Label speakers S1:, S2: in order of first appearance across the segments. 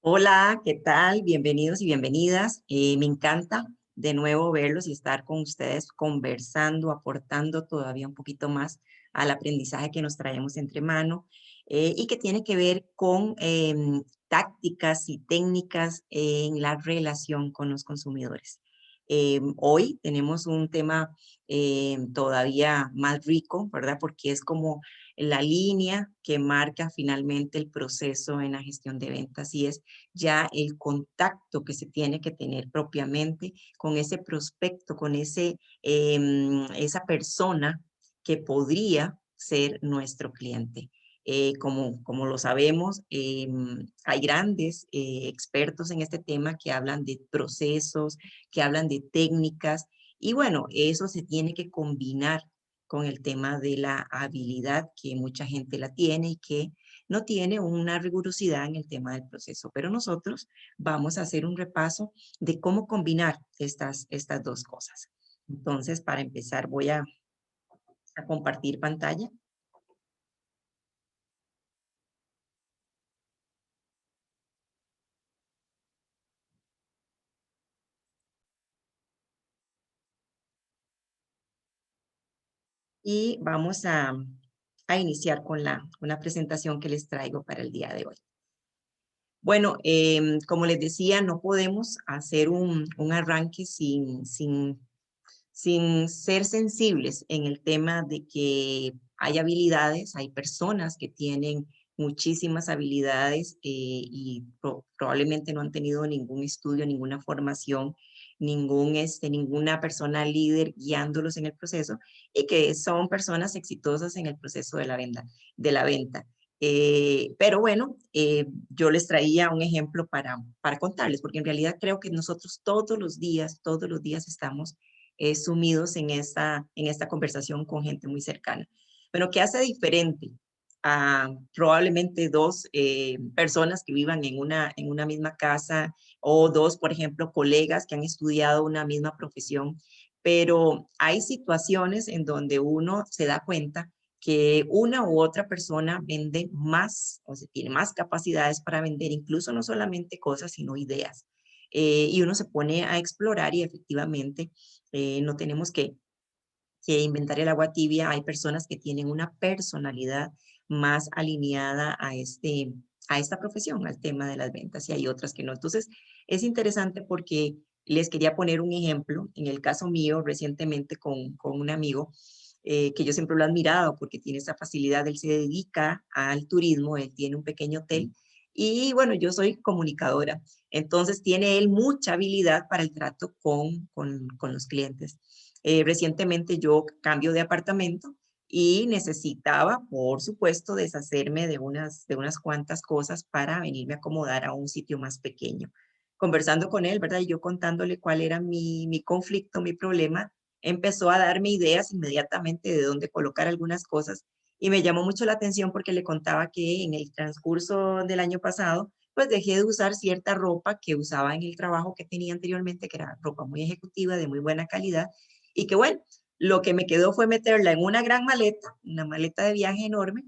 S1: Hola, ¿qué tal? Bienvenidos y bienvenidas. Me encanta de nuevo verlos y estar con ustedes conversando, aportando todavía un poquito más al aprendizaje que nos traemos entre mano y que tiene que ver con tácticas y técnicas en la relación con los consumidores. Hoy tenemos un tema todavía más rico, ¿verdad? Porque es como la línea que marca finalmente el proceso en la gestión de ventas y es ya el contacto que se tiene que tener propiamente con ese prospecto, con esa persona que podría ser nuestro cliente. Como lo sabemos, hay grandes expertos en este tema que hablan de procesos, que hablan de técnicas, y bueno, eso se tiene que combinar con el tema de la habilidad que mucha gente la tiene y que no tiene una rigurosidad en el tema del proceso, pero nosotros vamos a hacer un repaso de cómo combinar estas dos cosas. Entonces, para empezar, voy a compartir pantalla y vamos a iniciar con la presentación que les traigo para el día de hoy. Bueno, como les decía, no podemos hacer un arranque sin ser sensibles en el tema de que hay habilidades, hay personas que tienen muchísimas habilidades y probablemente no han tenido ningún estudio, ninguna formación, ninguna persona líder guiándolos en el proceso y que son personas exitosas en el proceso de la venta. Pero bueno, yo les traía un ejemplo para contarles, porque en realidad creo que nosotros todos los días estamos sumidos en esta conversación con gente muy cercana. Pero ¿qué hace diferente a probablemente dos personas que vivan en una misma casa o dos, por ejemplo, colegas que han estudiado una misma profesión? Pero hay situaciones en donde uno se da cuenta que una u otra persona vende más, o sea, tiene más capacidades para vender, incluso no solamente cosas, sino ideas. Y uno se pone a explorar y efectivamente no tenemos que inventar el agua tibia. Hay personas que tienen una personalidad más alineada a esta profesión, al tema de las ventas, y hay otras que no. Entonces, es interesante porque les quería poner un ejemplo. En el caso mío, recientemente con un amigo, que yo siempre lo he admirado porque tiene esa facilidad, él se dedica al turismo, él tiene un pequeño hotel y bueno, yo soy comunicadora, entonces tiene él mucha habilidad para el trato con los clientes. Recientemente yo cambio de apartamento y necesitaba, por supuesto, deshacerme de unas cuantas cosas para venirme a acomodar a un sitio más pequeño. Conversando con él, ¿verdad? Y yo contándole cuál era mi conflicto, mi problema, empezó a darme ideas inmediatamente de dónde colocar algunas cosas y me llamó mucho la atención porque le contaba que en el transcurso del año pasado, pues dejé de usar cierta ropa que usaba en el trabajo que tenía anteriormente, que era ropa muy ejecutiva, de muy buena calidad, y que bueno, lo que me quedó fue meterla en una gran maleta, una maleta de viaje enorme,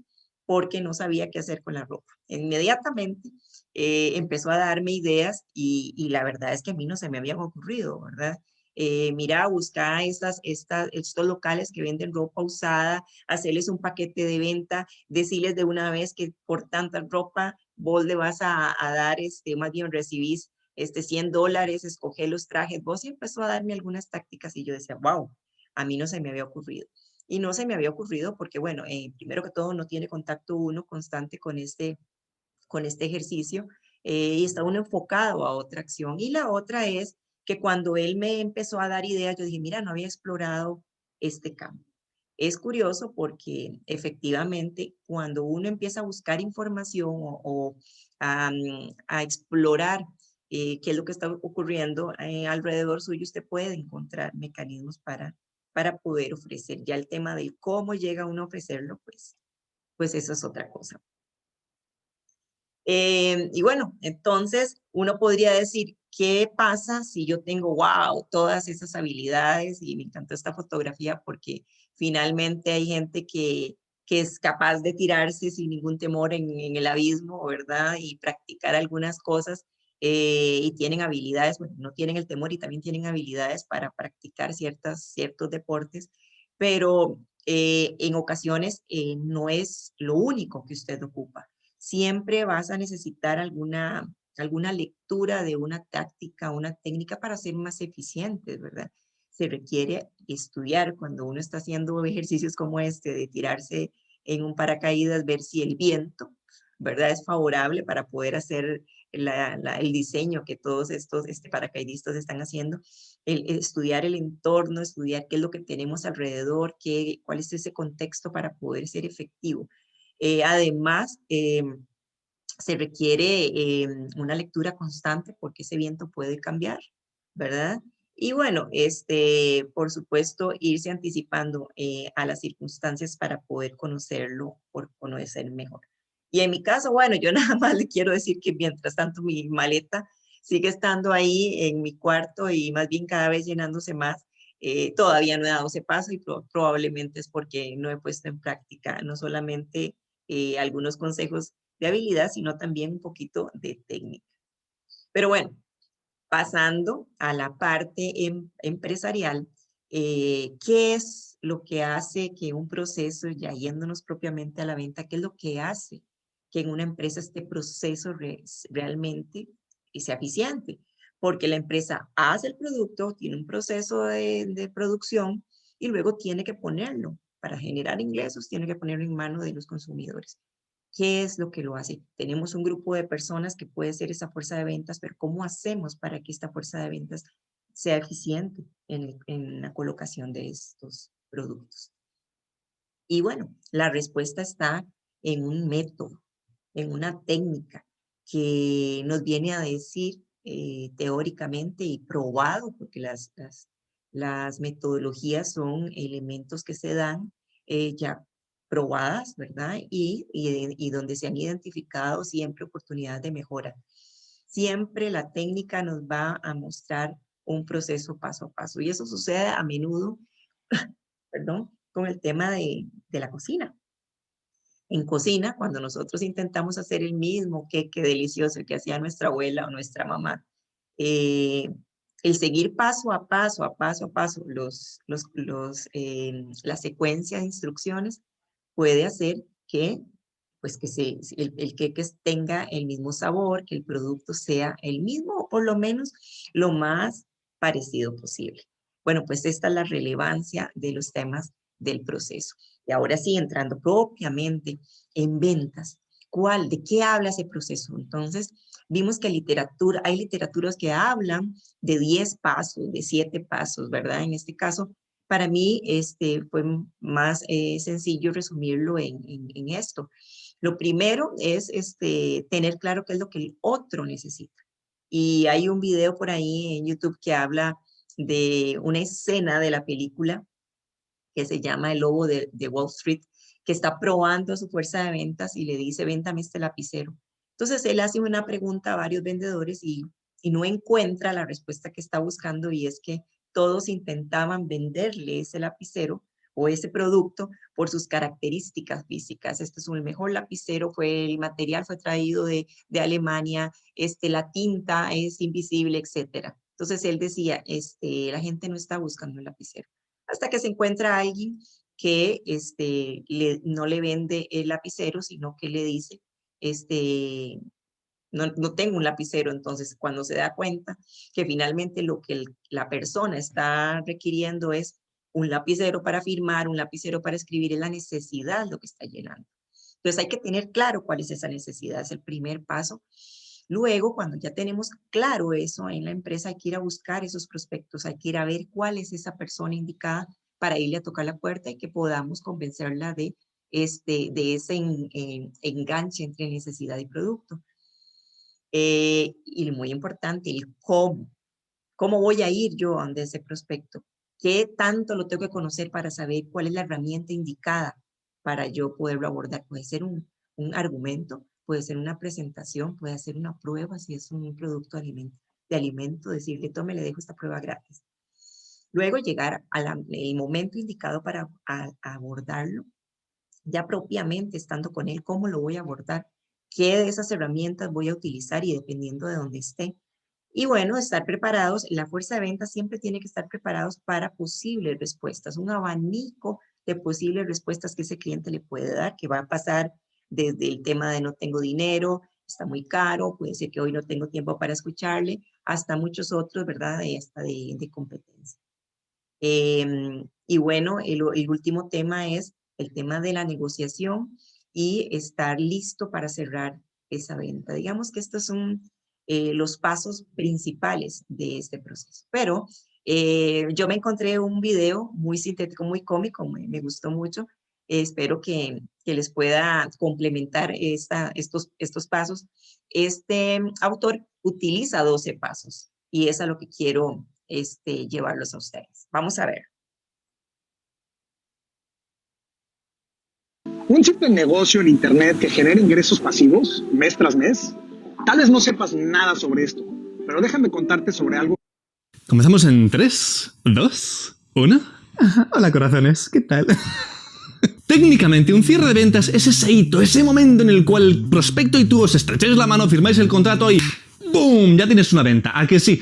S1: porque no sabía qué hacer con la ropa. Inmediatamente empezó a darme ideas y la verdad es que a mí no se me habían ocurrido, ¿verdad? Mira, buscar estos locales que venden ropa usada, hacerles un paquete de venta, decirles de una vez que por tanta ropa vos le vas a dar, más bien recibís $100, escoger los trajes, vos, y empezó a darme algunas tácticas y yo decía, wow, a mí no se me había ocurrido. Y no se me había ocurrido porque, bueno, primero que todo no tiene contacto uno constante con este ejercicio y está uno enfocado a otra acción. Y la otra es que cuando él me empezó a dar ideas, yo dije, mira, no había explorado este campo. Es curioso porque efectivamente cuando uno empieza a buscar información a explorar qué es lo que está ocurriendo alrededor suyo, usted puede encontrar mecanismos para poder ofrecer. Ya el tema de cómo llega uno a ofrecerlo, pues eso es otra cosa. Y bueno, entonces uno podría decir, ¿qué pasa si yo tengo, wow, todas esas habilidades? Y me encantó esta fotografía porque finalmente hay gente que es capaz de tirarse sin ningún temor en el abismo, ¿verdad? Y practicar algunas cosas y tienen habilidades, bueno, no tienen el temor y también tienen habilidades para practicar ciertos deportes, pero en ocasiones no es lo único que usted ocupa. Siempre vas a necesitar alguna lectura de una táctica, una técnica para ser más eficientes, ¿verdad? Se requiere estudiar cuando uno está haciendo ejercicios como este, de tirarse en un paracaídas, ver si el viento, ¿verdad? Es favorable para poder hacer el diseño que todos estos paracaidistas están haciendo, estudiar el entorno, estudiar qué es lo que tenemos alrededor, cuál es ese contexto para poder ser efectivo. Además, se requiere una lectura constante porque ese viento puede cambiar, ¿verdad? Y bueno, por supuesto, irse anticipando a las circunstancias para poder conocerlo, por conocer mejor. Y en mi caso, bueno, yo nada más le quiero decir que mientras tanto mi maleta sigue estando ahí en mi cuarto y más bien cada vez llenándose más. Todavía no he dado ese paso y probablemente es porque no he puesto en práctica no solamente algunos consejos de habilidad, sino también un poquito de técnica. Pero bueno, pasando a la parte empresarial, ¿qué es lo que hace que un proceso, ya yéndonos propiamente a la venta, qué es lo que hace que en una empresa este proceso realmente sea eficiente? Porque la empresa hace el producto, tiene un proceso de producción y luego tiene que ponerlo para generar ingresos, tiene que ponerlo en manos de los consumidores. ¿Qué es lo que lo hace? Tenemos un grupo de personas que puede ser esa fuerza de ventas, pero ¿cómo hacemos para que esta fuerza de ventas sea eficiente en la colocación de estos productos? Y bueno, la respuesta está en un método, en una técnica que nos viene a decir teóricamente y probado, porque las metodologías son elementos que se dan ya probadas, ¿verdad? Y donde se han identificado siempre oportunidades de mejora. Siempre la técnica nos va a mostrar un proceso paso a paso. Y eso sucede a menudo, perdón, con el tema de la cocina. En cocina, cuando nosotros intentamos hacer el mismo queque delicioso que hacía nuestra abuela o nuestra mamá, eh, el seguir paso a paso, a paso, la secuencia de instrucciones puede hacer que, pues que el queque tenga el mismo sabor, que el producto sea el mismo o por lo menos lo más parecido posible. Bueno, pues esta es la relevancia de los temas del proceso. Y ahora sí, entrando propiamente en ventas, ¿de qué habla ese proceso? Entonces, vimos que hay literaturas que hablan de 10 pasos, de 7 pasos, ¿verdad? En este caso, para mí fue más sencillo resumirlo en esto. Lo primero es tener claro qué es lo que el otro necesita. Y hay un video por ahí en YouTube que habla de una escena de la película que se llama El Lobo de Wall Street, que está probando su fuerza de ventas y le dice, véntame este lapicero. Entonces él hace una pregunta a varios vendedores y no encuentra la respuesta que está buscando y es que todos intentaban venderle ese lapicero o ese producto por sus características físicas. Este es el mejor lapicero, el material fue traído de Alemania, la tinta es invisible, etcétera. Entonces él decía, la gente no está buscando el lapicero hasta que se encuentra alguien que no le vende el lapicero, sino que le dice, no tengo un lapicero. Entonces, cuando se da cuenta que finalmente lo que la persona está requiriendo es un lapicero para firmar, un lapicero para escribir, es la necesidad lo que está llenando. Entonces, hay que tener claro cuál es esa necesidad, es el primer paso. Luego, cuando ya tenemos claro eso en la empresa, hay que ir a buscar esos prospectos, hay que ir a ver cuál es esa persona indicada para irle a tocar la puerta y que podamos convencerla de ese enganche entre necesidad y producto. Y muy importante, el cómo. ¿Cómo voy a ir yo a ese prospecto? ¿Qué tanto lo tengo que conocer para saber cuál es la herramienta indicada para yo poderlo abordar? Puede ser un argumento, puede ser una presentación, puede ser una prueba si es un producto de alimento, decirle, tome, le dejo esta prueba gratis. Luego llegar al momento indicado para abordarlo ya propiamente estando con él, cómo lo voy a abordar, qué de esas herramientas voy a utilizar y dependiendo de dónde esté. Y bueno, estar preparados, la fuerza de ventas siempre tiene que estar preparados para posibles respuestas, un abanico de posibles respuestas que ese cliente le puede dar, que va a pasar desde el tema de no tengo dinero, está muy caro, puede ser que hoy no tengo tiempo para escucharle, hasta muchos otros, ¿verdad? Hasta de competencia. Y bueno, el último tema es el tema de la negociación y estar listo para cerrar esa venta. Digamos que estos son los pasos principales de este proceso. Pero yo me encontré un video muy sintético, muy cómico, me gustó mucho. Espero que les pueda complementar estos pasos. Este autor utiliza 12 pasos y es a lo que quiero llevarlos a ustedes. Vamos a ver.
S2: Un simple negocio en Internet que genere ingresos pasivos mes tras mes. Tal vez no sepas nada sobre esto, pero déjame contarte sobre algo.
S3: Comenzamos en 3, 2, 1. Hola corazones, ¿qué tal? Técnicamente, un cierre de ventas es ese hito, ese momento en el cual el prospecto y tú os estrecháis la mano, firmáis el contrato y ¡boom! Ya tienes una venta. ¿A que sí?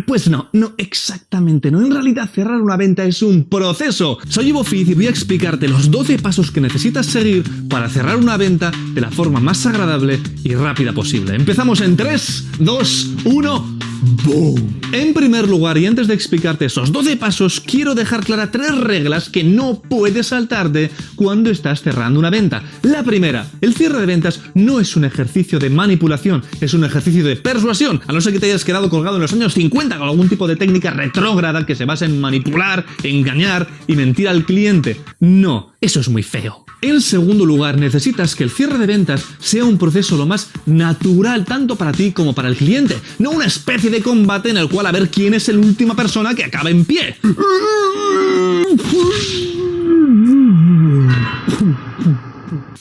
S3: Pues no exactamente, no. En realidad, cerrar una venta es un proceso. Soy Ivo Fiz y voy a explicarte los 12 pasos que necesitas seguir para cerrar una venta de la forma más agradable y rápida posible. Empezamos en 3, 2, 1... ¡Boom! En primer lugar, y antes de explicarte esos 12 pasos, quiero dejar claras 3 reglas que no puedes saltarte cuando estás cerrando una venta. La primera, el cierre de ventas no es un ejercicio de manipulación, es un ejercicio de persuasión, a no ser que te hayas quedado colgado en los años 50 con algún tipo de técnica retrógrada que se basa en manipular, engañar y mentir al cliente. No, eso es muy feo. En segundo lugar, necesitas que el cierre de ventas sea un proceso lo más natural tanto para ti como para el cliente, no una especie de combate en el cual a ver quién es la última persona que acaba en pie.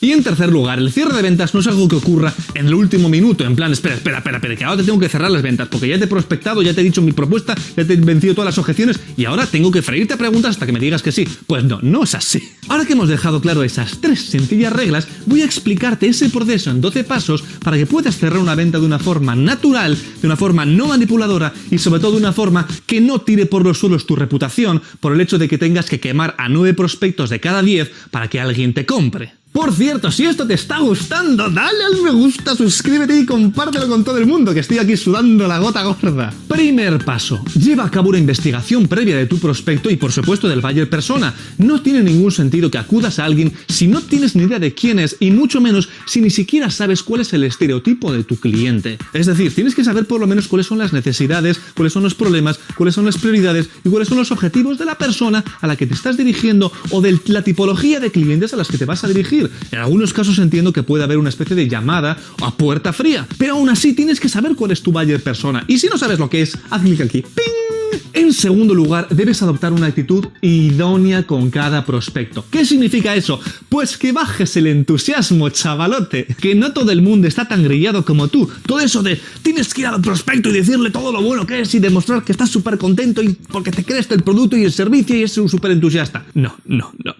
S3: Y en tercer lugar, el cierre de ventas no es algo que ocurra en el último minuto, en plan, espera, que ahora te tengo que cerrar las ventas, porque ya te he prospectado, ya te he dicho mi propuesta, ya te he vencido todas las objeciones y ahora tengo que freírte a preguntas hasta que me digas que sí. Pues no es así. Ahora que hemos dejado claro esas 3 sencillas reglas, voy a explicarte ese proceso en 12 pasos para que puedas cerrar una venta de una forma natural, de una forma no manipuladora y sobre todo de una forma que no tire por los suelos tu reputación por el hecho de que tengas que quemar a 9 prospectos de cada 10 para que alguien te compre. Por cierto, si esto te está gustando, dale al me gusta, suscríbete y compártelo con todo el mundo, que estoy aquí sudando la gota gorda. Primer paso, lleva a cabo una investigación previa de tu prospecto y por supuesto del buyer persona. No tiene ningún sentido que acudas a alguien si no tienes ni idea de quién es y mucho menos si ni siquiera sabes cuál es el estereotipo de tu cliente. Es decir, tienes que saber por lo menos cuáles son las necesidades, cuáles son los problemas, cuáles son las prioridades y cuáles son los objetivos de la persona a la que te estás dirigiendo o de la tipología de clientes a las que te vas a dirigir. En algunos casos entiendo que puede haber una especie de llamada a puerta fría, pero aún así tienes que saber cuál es tu buyer persona. Y si no sabes lo que es, haz clic aquí. ¡Ping! En segundo lugar, debes adoptar una actitud idónea con cada prospecto. ¿Qué significa eso? Pues que bajes el entusiasmo, chavalote. Que no todo el mundo está tan grillado como tú. Todo eso de tienes que ir al prospecto y decirle todo lo bueno que es y demostrar que estás súper contento y porque te crees el producto y el servicio y es un súper entusiasta.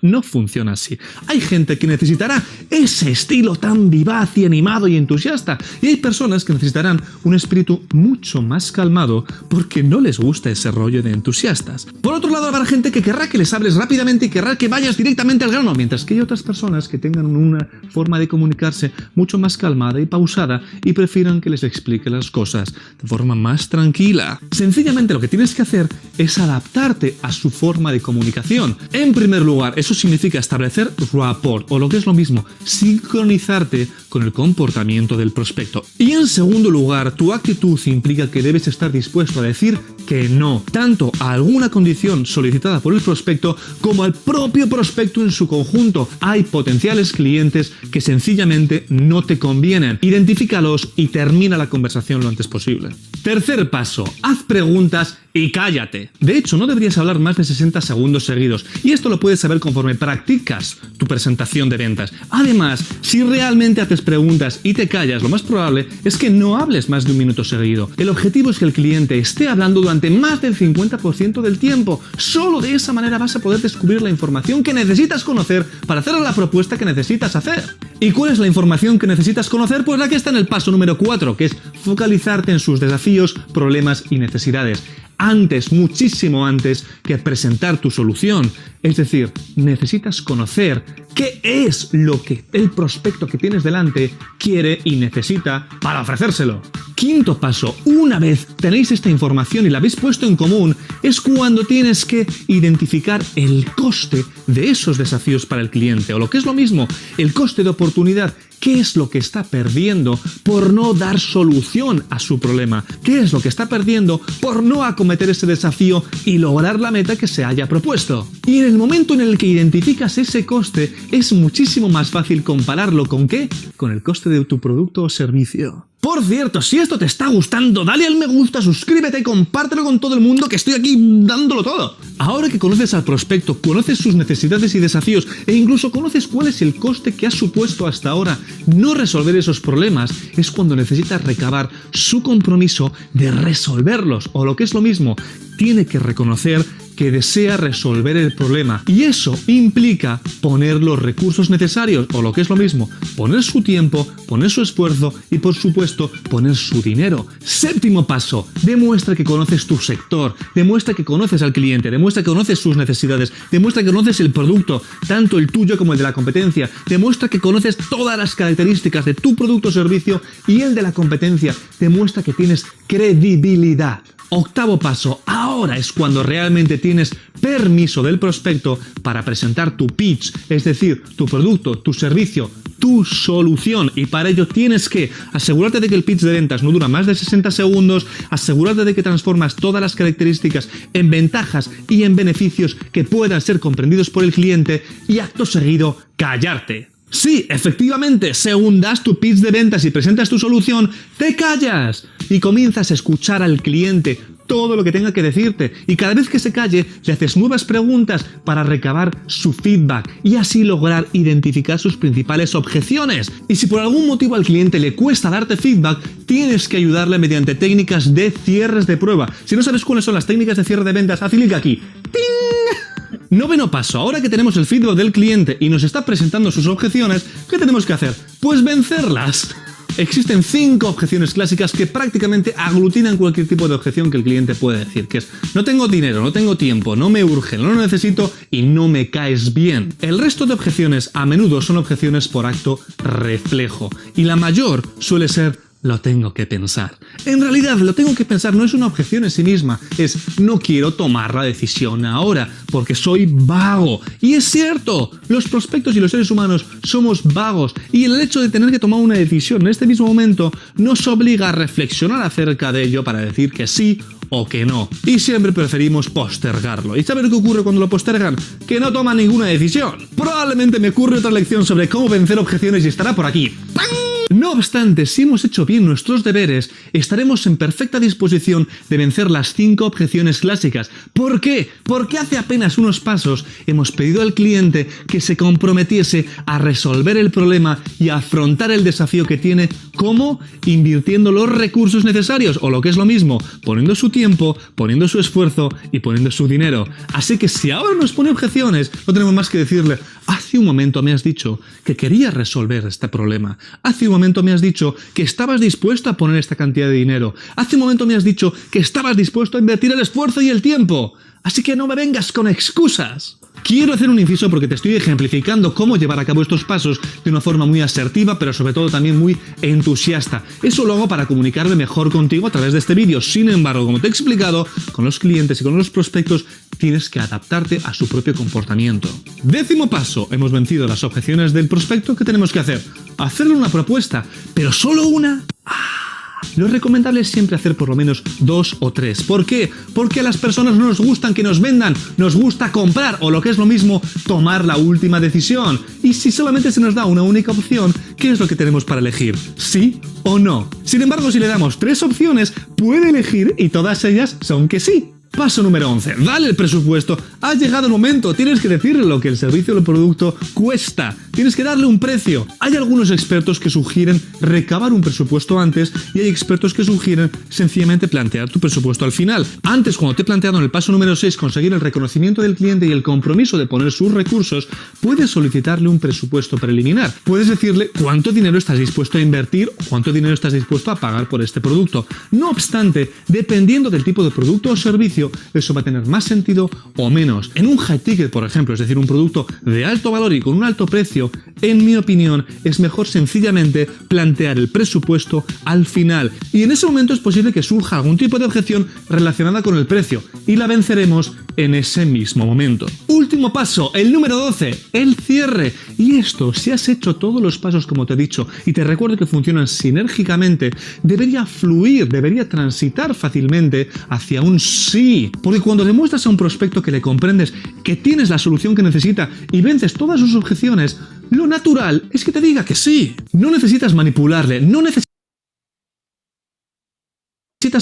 S3: No funciona así. Hay gente que necesitará ese estilo tan vivaz y animado y entusiasta. Y hay personas que necesitarán un espíritu mucho más calmado porque no les gusta ese rollo de entusiastas. Por otro lado, habrá gente que querrá que les hables rápidamente y querrá que vayas directamente al grano, mientras que hay otras personas que tengan una forma de comunicarse mucho más calmada y pausada y prefieran que les explique las cosas de forma más tranquila. Sencillamente lo que tienes que hacer es adaptarte a su forma de comunicación. En primer lugar, eso significa establecer rapport, o lo que es lo mismo, sincronizarte con el comportamiento del prospecto. Y en segundo lugar, tu actitud implica que debes estar dispuesto a decir que no, tanto a alguna condición solicitada por el prospecto como al propio prospecto en su conjunto. Hay potenciales clientes que sencillamente no te convienen. Identifícalos y termina la conversación lo antes posible. Tercer paso, haz preguntas y cállate. De hecho, no deberías hablar más de 60 segundos seguidos, y esto lo puedes saber conforme practicas tu presentación de ventas. Además, si realmente haces preguntas y te callas, lo más probable es que no hables más de un minuto seguido. El objetivo es que el cliente esté hablando durante más más del 50% del tiempo. Solo de esa manera vas a poder descubrir la información que necesitas conocer para hacer la propuesta que necesitas hacer. ¿Y cuál es la información que necesitas conocer? Pues la que está en el paso número 4, que es focalizarte en sus desafíos, problemas y necesidades. Antes, muchísimo antes que presentar tu solución. Es decir, necesitas conocer qué es lo que el prospecto que tienes delante quiere y necesita para ofrecérselo. Quinto paso, una vez tenéis esta información y la habéis puesto en común, es cuando tienes que identificar el coste de esos desafíos para el cliente, o lo que es lo mismo, el coste de oportunidad. ¿Qué es lo que está perdiendo por no dar solución a su problema? ¿Qué es lo que está perdiendo por no acometer ese desafío y lograr la meta que se haya propuesto? Y en el momento en el que identificas ese coste, es muchísimo más fácil compararlo ¿con qué? Con el coste de tu producto o servicio. Por cierto, si esto te está gustando, dale al me gusta, suscríbete, compártelo con todo el mundo que estoy aquí dándolo todo. Ahora que conoces al prospecto, conoces sus necesidades y desafíos e incluso conoces cuál es el coste que ha supuesto hasta ahora no resolver esos problemas, es cuando necesitas recabar su compromiso de resolverlos, o lo que es lo mismo, tiene que reconocer que desea resolver el problema. Y eso implica poner los recursos necesarios, o lo que es lo mismo, poner su tiempo, poner su esfuerzo y, por supuesto, poner su dinero. Séptimo paso, demuestra que conoces tu sector, demuestra que conoces al cliente, demuestra que conoces sus necesidades, demuestra que conoces el producto, tanto el tuyo como el de la competencia, demuestra que conoces todas las características de tu producto o servicio y el de la competencia, demuestra que tienes credibilidad. Octavo paso, ahora es cuando realmente tienes permiso del prospecto para presentar tu pitch, es decir, tu producto, tu servicio, tu solución, y para ello tienes que asegurarte de que el pitch de ventas no dura más de 60 segundos, asegurarte de que transformas todas las características en ventajas y en beneficios que puedan ser comprendidos por el cliente y acto seguido callarte. Sí, efectivamente, según das tu pitch de ventas y presentas tu solución, te callas y comienzas a escuchar al cliente todo lo que tenga que decirte, y cada vez que se calle le haces nuevas preguntas para recabar su feedback y así lograr identificar sus principales objeciones. Y si por algún motivo al cliente le cuesta darte feedback, tienes que ayudarle mediante técnicas de cierres de prueba. Si no sabes cuáles son las técnicas de cierre de ventas, haz clic aquí. ¡Ting! Noveno paso, ahora que tenemos el feedback del cliente y nos está presentando sus objeciones, ¿qué tenemos que hacer? Pues vencerlas. Existen 5 objeciones clásicas que prácticamente aglutinan cualquier tipo de objeción que el cliente puede decir, que es: no tengo dinero, no tengo tiempo, no me urge, no lo necesito y no me caes bien. El resto de objeciones a menudo son objeciones por acto reflejo, y la mayor suele ser: lo tengo que pensar. En realidad, lo tengo que pensar no es una objeción en sí misma, es: no quiero tomar la decisión ahora, porque soy vago. Y es cierto, los prospectos y los seres humanos somos vagos, y el hecho de tener que tomar una decisión en este mismo momento nos obliga a reflexionar acerca de ello para decir que sí o que no. Y siempre preferimos postergarlo. ¿Y sabes qué ocurre cuando lo postergan? Que no toman ninguna decisión. Probablemente me ocurre otra lección sobre cómo vencer objeciones y estará por aquí. ¡Pam! No obstante, si hemos hecho bien nuestros deberes, estaremos en perfecta disposición de vencer las 5 objeciones clásicas. ¿Por qué? Porque hace apenas unos pasos hemos pedido al cliente que se comprometiese a resolver el problema y a afrontar el desafío que tiene. ¿Cómo? Invirtiendo los recursos necesarios, o lo que es lo mismo, poniendo su tiempo, poniendo su esfuerzo y poniendo su dinero. Así que si ahora nos pone objeciones, no tenemos más que decirle: hace un momento me has dicho que querías resolver este problema. Hace un momento me has dicho que estabas dispuesto a poner esta cantidad de dinero. Hace un momento me has dicho que estabas dispuesto a invertir el esfuerzo y el tiempo. Así que no me vengas con excusas. Quiero hacer un inciso porque te estoy ejemplificando cómo llevar a cabo estos pasos de una forma muy asertiva, pero sobre todo también muy entusiasta. Eso lo hago para comunicarme mejor contigo a través de este vídeo. Sin embargo, como te he explicado, con los clientes y con los prospectos tienes que adaptarte a su propio comportamiento. 10º paso, hemos vencido las objeciones del prospecto. ¿Qué tenemos que hacer? Hacerle una propuesta, pero solo una. Lo recomendable es siempre hacer por lo menos 2 o 3. ¿Por qué? Porque a las personas no nos gustan que nos vendan, nos gusta comprar, o lo que es lo mismo, tomar la última decisión. Y si solamente se nos da una única opción, ¿qué es lo que tenemos para elegir? ¿Sí o no? Sin embargo, si le damos 3 opciones, puede elegir y todas ellas son que sí. Paso número 11. Dale el presupuesto. Ha llegado el momento. Tienes que decirle lo que el servicio o el producto cuesta. Tienes que darle un precio. Hay algunos expertos que sugieren recabar un presupuesto antes y hay expertos que sugieren sencillamente plantear tu presupuesto al final. Antes, cuando te he planteado en el paso número 6 conseguir el reconocimiento del cliente y el compromiso de poner sus recursos, puedes solicitarle un presupuesto preliminar. Puedes decirle cuánto dinero estás dispuesto a invertir o cuánto dinero estás dispuesto a pagar por este producto. No obstante, dependiendo del tipo de producto o servicio, eso va a tener más sentido o menos. En un high ticket, por ejemplo, es decir, un producto de alto valor y con un alto precio, en mi opinión, es mejor sencillamente plantear el presupuesto al final. Y en ese momento es posible que surja algún tipo de objeción relacionada con el precio y la venceremos en ese mismo momento. Último paso, el número 12, el cierre. Y esto, si has hecho todos los pasos como te he dicho y te recuerdo que funcionan sinérgicamente, debería fluir, debería transitar fácilmente hacia un sí. Porque cuando demuestras a un prospecto que le comprendes, que tienes la solución que necesita y vences todas sus objeciones, lo natural es que te diga que sí. No necesitas manipularle, no necesitas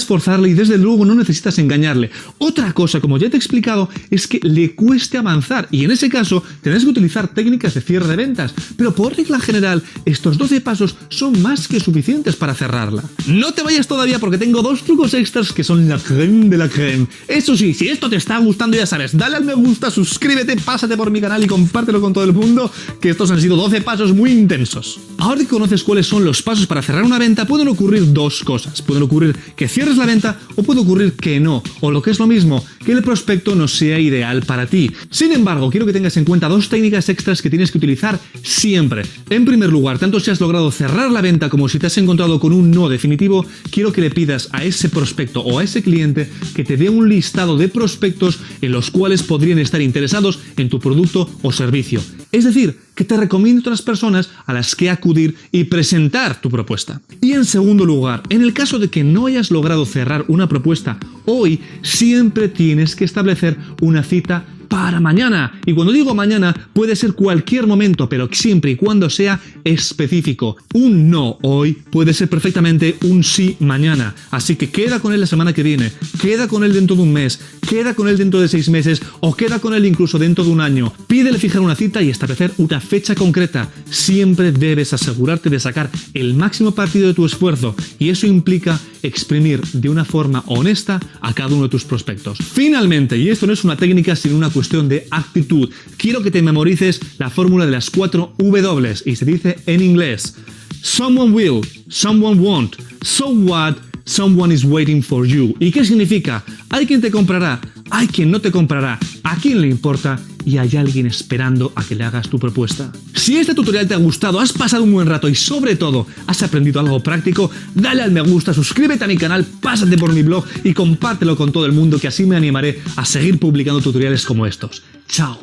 S3: forzarle y desde luego no necesitas engañarle. Otra cosa, como ya te he explicado, es que le cueste avanzar y en ese caso tendrás que utilizar técnicas de cierre de ventas, pero por regla general estos 12 pasos son más que suficientes para cerrarla. No te vayas todavía porque tengo 2 trucos extras que son la crème de la crème. Eso sí, si esto te está gustando ya sabes, dale al me gusta, suscríbete, pásate por mi canal y compártelo con todo el mundo, que estos han sido 12 pasos muy intensos. Ahora que conoces cuáles son los pasos para cerrar una venta, pueden ocurrir dos cosas. Pueden ocurrir que cierres la venta o puede ocurrir que no, o lo que es lo mismo, que el prospecto no sea ideal para ti. Sin embargo, quiero que tengas en cuenta 2 técnicas extras que tienes que utilizar siempre. En primer lugar, tanto si has logrado cerrar la venta como si te has encontrado con un no definitivo, quiero que le pidas a ese prospecto o a ese cliente que te dé un listado de prospectos en los cuales podrían estar interesados en tu producto o servicio. Es decir, que te recomiende otras personas a las que acudir y presentar tu propuesta. Y en segundo lugar, en el caso de que no hayas logrado cerrar una propuesta hoy, siempre tienes que establecer una cita para mañana. Y cuando digo mañana, puede ser cualquier momento, pero siempre y cuando sea específico. Un no hoy puede ser perfectamente un sí mañana. Así que queda con él la semana que viene, queda con él dentro de un mes, queda con él dentro de 6 meses o queda con él incluso dentro de un año. Pídele fijar una cita y establecer una fecha concreta. Siempre debes asegurarte de sacar el máximo partido de tu esfuerzo y eso implica exprimir de una forma honesta a cada uno de tus prospectos. Finalmente, y esto no es una técnica sino una cuestión de actitud, quiero que te memorices la fórmula de las 4 W y se dice en inglés: someone will, someone won't, so what, someone is waiting for you. ¿Y qué significa? Hay quien te comprará, hay quien no te comprará, a quien le importa y hay alguien esperando a que le hagas tu propuesta. Si este tutorial te ha gustado, has pasado un buen rato y sobre todo has aprendido algo práctico, dale al me gusta, suscríbete a mi canal, pásate por mi blog y compártelo con todo el mundo, que así me animaré a seguir publicando tutoriales como estos. ¡Chao!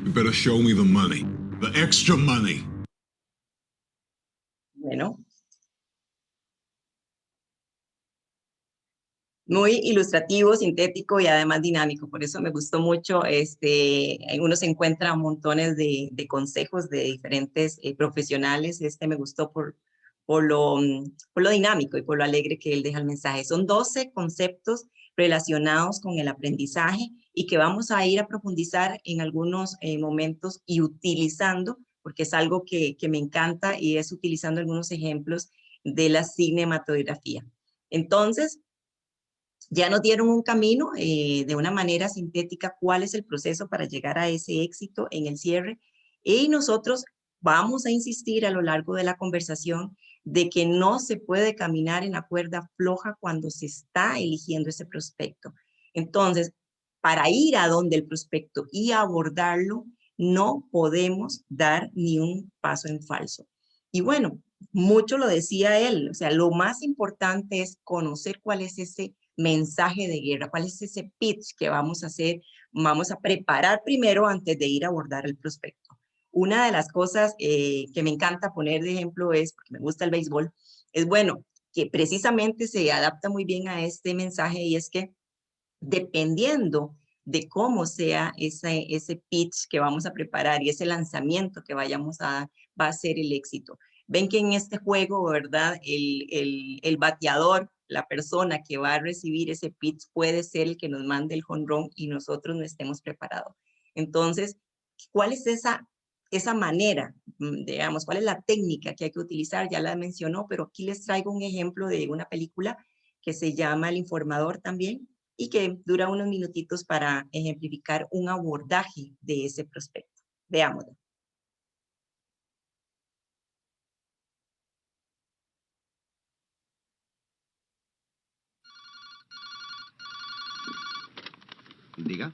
S4: You better show me the money, the extra money.
S1: Bueno, muy ilustrativo, sintético y además dinámico. Por eso me gustó mucho. Uno se encuentra montones de consejos de diferentes profesionales. Me gustó por lo dinámico y por lo alegre que él deja el mensaje. Son 12 conceptos relacionados con el aprendizaje y que vamos a ir a profundizar en algunos momentos y utilizando, porque es algo que me encanta y es utilizando algunos ejemplos de la cinematografía. Entonces, ya nos dieron un camino de una manera sintética cuál es el proceso para llegar a ese éxito en el cierre y nosotros vamos a insistir a lo largo de la conversación de que no se puede caminar en la cuerda floja cuando se está eligiendo ese prospecto. Entonces, para ir a donde el prospecto y abordarlo, no podemos dar ni un paso en falso. Y bueno, mucho lo decía él, o sea, lo más importante es conocer cuál es ese mensaje de guerra, cuál es ese pitch que vamos a hacer, vamos a preparar primero antes de ir a abordar el prospecto. Una de las cosas que me encanta poner de ejemplo es, porque me gusta el béisbol, es bueno, que precisamente se adapta muy bien a este mensaje y es que dependiendo de cómo sea ese pitch que vamos a preparar y ese lanzamiento que vayamos a dar, va a ser el éxito. Ven que en este juego, ¿verdad? El bateador, la persona que va a recibir ese pitch puede ser el que nos mande el jonrón y nosotros no estemos preparados. Entonces, ¿cuál es esa manera, digamos, cuál es la técnica que hay que utilizar? Ya la mencionó, pero aquí les traigo un ejemplo de una película que se llama El Informador también y que dura unos minutitos para ejemplificar un abordaje de ese prospecto. Veámoslo.
S5: Diga.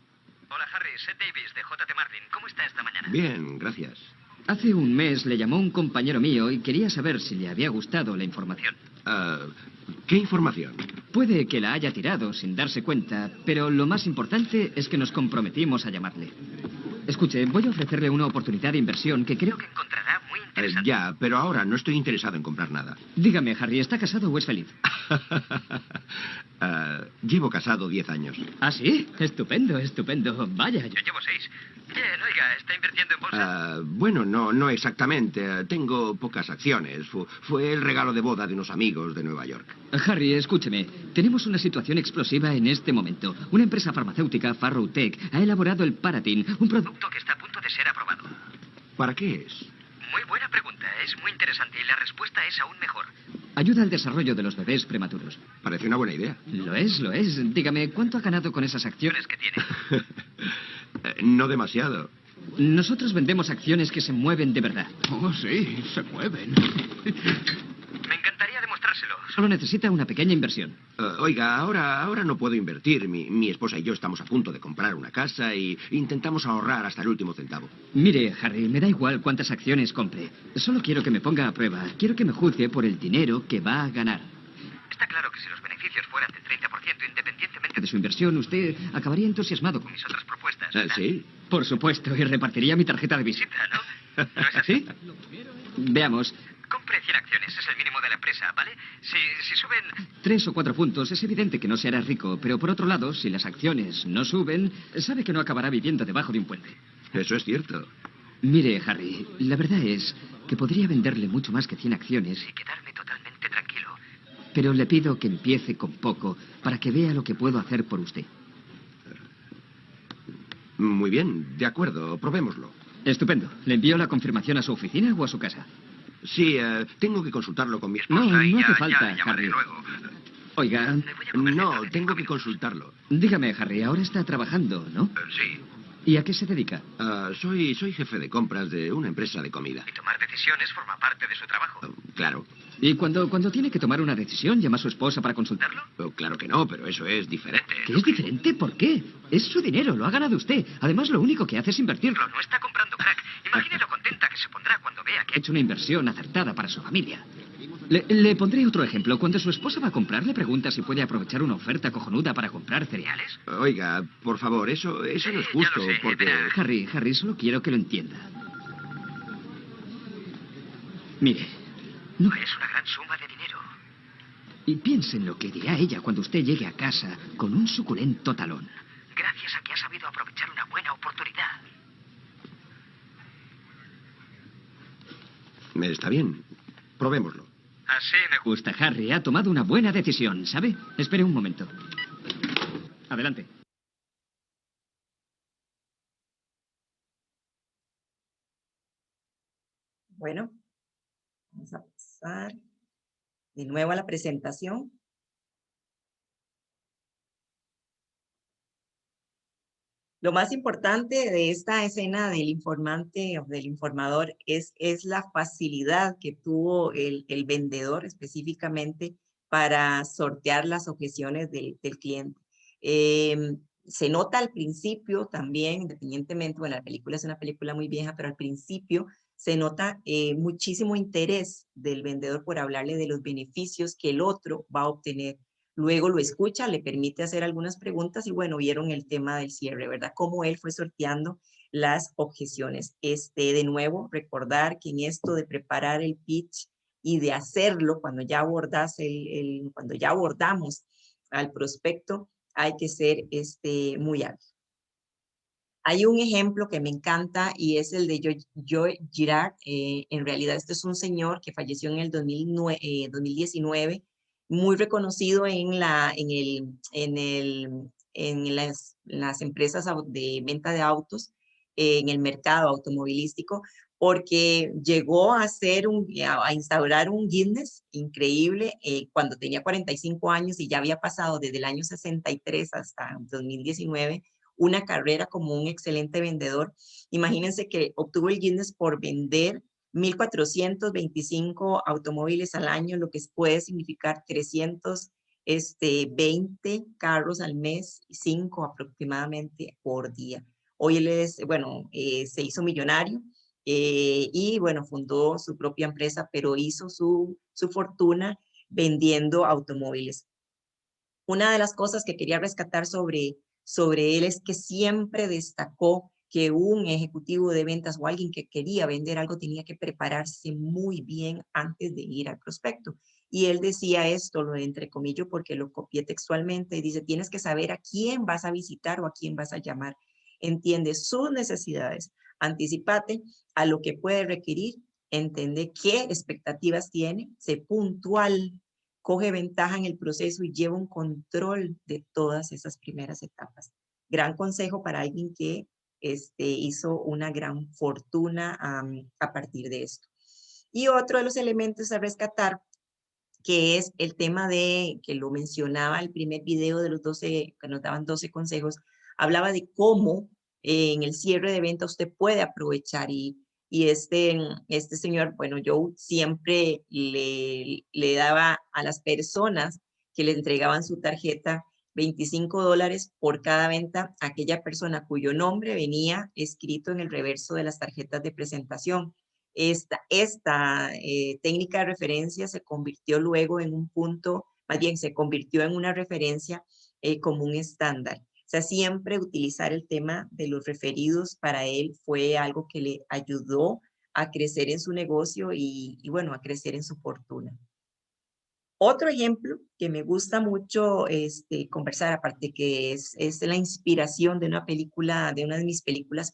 S6: Hola Harry, Seth Davis de JT Martin. ¿Cómo está esta mañana?
S5: Bien, gracias.
S6: Hace un mes le llamó un compañero mío y quería saber si le había gustado la información.
S5: ¿Qué información?
S6: Puede que la haya tirado sin darse cuenta, pero lo más importante es que nos comprometimos a llamarle. Escuche, voy a ofrecerle una oportunidad de inversión que creo que encontrará muy interesante.
S5: Ya, pero ahora no estoy interesado en comprar nada.
S6: Dígame, Harry, ¿está casado o es feliz?
S5: Llevo casado 10 años.
S6: ¿Ah, sí? Estupendo, estupendo. Vaya, yo llevo 6. Bien, oiga, ¿está invirtiendo en bolsa?
S5: Bueno, no exactamente. Tengo pocas acciones. Fue el regalo de boda de unos amigos de Nueva York.
S6: Harry, escúcheme. Tenemos una situación explosiva en este momento. Una empresa farmacéutica, Farrow Tech, ha elaborado el Paratin, un producto que está a punto de ser aprobado.
S5: ¿Para qué es?
S6: Muy buena pregunta. Es muy interesante y la respuesta es aún mejor. Ayuda al desarrollo de los bebés prematuros.
S5: Parece una buena idea.
S6: Lo es, lo es. Dígame, ¿cuánto ha ganado con esas acciones que tiene?
S5: No demasiado.
S6: Nosotros vendemos acciones que se mueven de verdad.
S7: Oh, sí, se mueven.
S6: Me encantaría demostrárselo. Solo necesita una pequeña inversión.
S5: Oiga, ahora no puedo invertir. Mi esposa y yo estamos a punto de comprar una casa y intentamos ahorrar hasta el último centavo.
S6: Mire, Harry, me da igual cuántas acciones compre. Solo quiero que me ponga a prueba. Quiero que me juzgue por el dinero que va a ganar. Está claro que si los beneficios fueran del 30%, independientemente de su inversión, usted acabaría entusiasmado con mis otras propuestas.
S5: ¿Sí?
S6: Por supuesto, y repartiría mi tarjeta de visita, ¿no? ¿No es así? Veamos. Compre 100 acciones, es el mínimo de la empresa, ¿vale? Si suben 3 o 4 puntos, es evidente que no se hará rico, pero por otro lado, si las acciones no suben, sabe que no acabará viviendo debajo de un puente.
S5: Eso es cierto.
S6: Mire, Harry, la verdad es que podría venderle mucho más que 100 acciones y quedarme totalmente tranquilo. Pero le pido que empiece con poco para que vea lo que puedo hacer por usted.
S5: Muy bien, de acuerdo, probémoslo.
S6: Estupendo. ¿Le envío la confirmación a su oficina o a su casa?
S5: Sí, tengo que consultarlo con mi esposa.
S6: No
S5: y
S6: hace
S5: ya
S6: falta,
S5: llamaré
S6: Harry.
S5: luego.
S6: Oiga,
S5: No, tengo que consultarlo.
S6: dígame, Harry, ahora está trabajando, ¿no?
S5: Sí.
S6: ¿Y a qué se dedica?
S5: Soy jefe de compras de una empresa de comida.
S6: Y tomar decisiones forma parte de su trabajo.
S5: Claro.
S6: ¿Y cuando tiene que tomar una decisión, llama a su esposa para consultarlo?
S5: Claro que no, pero eso es diferente.
S6: ¿Qué es diferente? ¿Por qué? Es su dinero, lo ha ganado usted. Además, lo único que hace es invertirlo. No está comprando crack. Imagine lo contenta que se pondrá cuando vea que ha hecho una inversión acertada para su familia. Le pondré otro ejemplo. Cuando su esposa va a comprar, le pregunta si puede aprovechar una oferta cojonuda para comprar cereales.
S5: Oiga, por favor, eso no es justo,
S6: Ya lo sé,
S5: porque...
S6: verá, Harry, solo quiero que lo entienda. Mire, no es una gran suma de dinero. Y piense en lo que dirá ella cuando usted llegue a casa con un suculento talón. Gracias a que ha sabido aprovechar una buena oportunidad.
S5: Está bien, probémoslo.
S6: Así me gusta, Harry. Ha tomado una buena decisión, ¿sabe? Espere un momento. Adelante.
S1: Bueno, vamos a pasar de nuevo a la presentación. Lo más importante de esta escena del informante o del informador es la facilidad que tuvo el vendedor específicamente para sortear las objeciones del cliente. Se nota al principio también, independientemente, bueno, la película es una película muy vieja, pero al principio se nota muchísimo interés del vendedor por hablarle de los beneficios que el otro va a obtener. Luego lo escucha, le permite hacer algunas preguntas y bueno, vieron el tema del cierre, ¿verdad? Cómo él fue sorteando las objeciones. De nuevo, recordar que en esto de preparar el pitch y de hacerlo cuando ya abordas cuando ya abordamos al prospecto, hay que ser muy hábil. Hay un ejemplo que me encanta y es el de Joe Girard. En realidad, este es un señor que falleció en el 2019, muy reconocido en las empresas de venta de autos, en el mercado automovilístico, porque llegó a instaurar un Guinness increíble cuando tenía 45 años y ya había pasado desde el año 63 hasta 2019 una carrera como un excelente vendedor. Imagínense que obtuvo el Guinness por vender 1,425 automóviles al año, lo que puede significar 320 carros al mes, 5 aproximadamente por día. Hoy él se hizo millonario y bueno, fundó su propia empresa, pero hizo su fortuna vendiendo automóviles. Una de las cosas que quería rescatar sobre él es que siempre destacó que un ejecutivo de ventas o alguien que quería vender algo tenía que prepararse muy bien antes de ir al prospecto. Y él decía esto, lo entrecomillo porque lo copié textualmente, y dice, tienes que saber a quién vas a visitar o a quién vas a llamar. Entiende sus necesidades, anticipate a lo que puede requerir, entiende qué expectativas tiene, sé puntual, coge ventaja en el proceso y lleva un control de todas esas primeras etapas. Gran consejo para alguien que hizo una gran fortuna a partir de esto. Y otro de los elementos a rescatar, que es el tema que lo mencionaba el primer video de los 12, que nos daban 12 consejos, hablaba de cómo en el cierre de venta usted puede aprovechar y este señor, bueno, yo siempre le daba a las personas que le entregaban su tarjeta $25 por cada venta a aquella persona cuyo nombre venía escrito en el reverso de las tarjetas de presentación. Esta técnica de referencia se convirtió luego en un punto, más bien se convirtió en una referencia como un estándar. O sea, siempre utilizar el tema de los referidos para él fue algo que le ayudó a crecer en su negocio y bueno, a crecer en su fortuna. Otro ejemplo que me gusta mucho conversar, aparte que es la inspiración de una película, de una de mis películas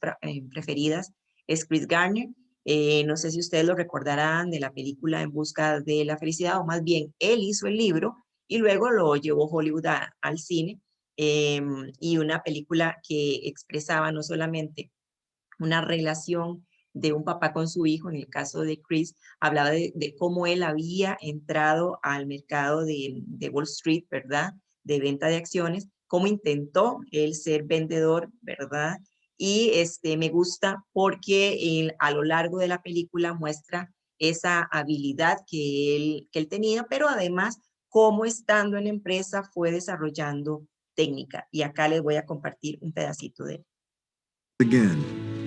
S1: preferidas, es Chris Gardner. No sé si ustedes lo recordarán de la película En busca de la felicidad, o más bien, él hizo el libro y luego lo llevó Hollywood al cine. Y una película que expresaba no solamente una relación de un papá con su hijo, en el caso de Chris, hablaba de cómo él había entrado al mercado de Wall Street, ¿verdad? De venta de acciones, cómo intentó él ser vendedor, ¿verdad? Y me gusta porque a lo largo de la película muestra esa habilidad que él tenía, pero además cómo estando en la empresa fue desarrollando técnica. Y acá les voy a compartir un pedacito de él.
S8: Again,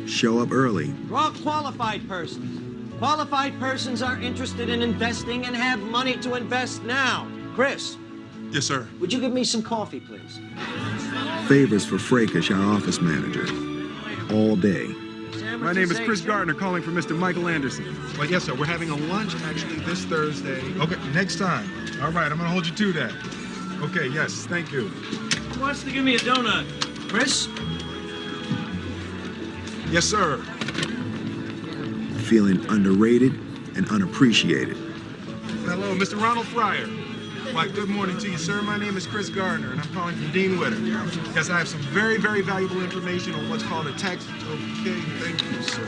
S8: show up early.
S9: We're all qualified persons. Qualified persons are interested in investing and have money to invest now. Chris.
S4: Yes, sir.
S9: Would you give me some coffee, please?
S8: Favors for Frakish, our office manager. All day.
S10: My name is Chris Gardner, calling for Mr. Michael Anderson.
S4: Well, yes, sir. We're having a lunch actually this Thursday. Okay, next time. All right, I'm going to hold you to that. Okay, yes, thank you.
S9: Who wants to give me a donut? Chris?
S4: Yes, sir.
S8: Feeling underrated and unappreciated.
S4: Hello, Mr. Ronald Fryer. Why, good morning to you, sir. My name is Chris Gardner, and I'm calling from Dean Witter. Yes, I have some very, very valuable information on what's called a tax... Okay, thank you, sir.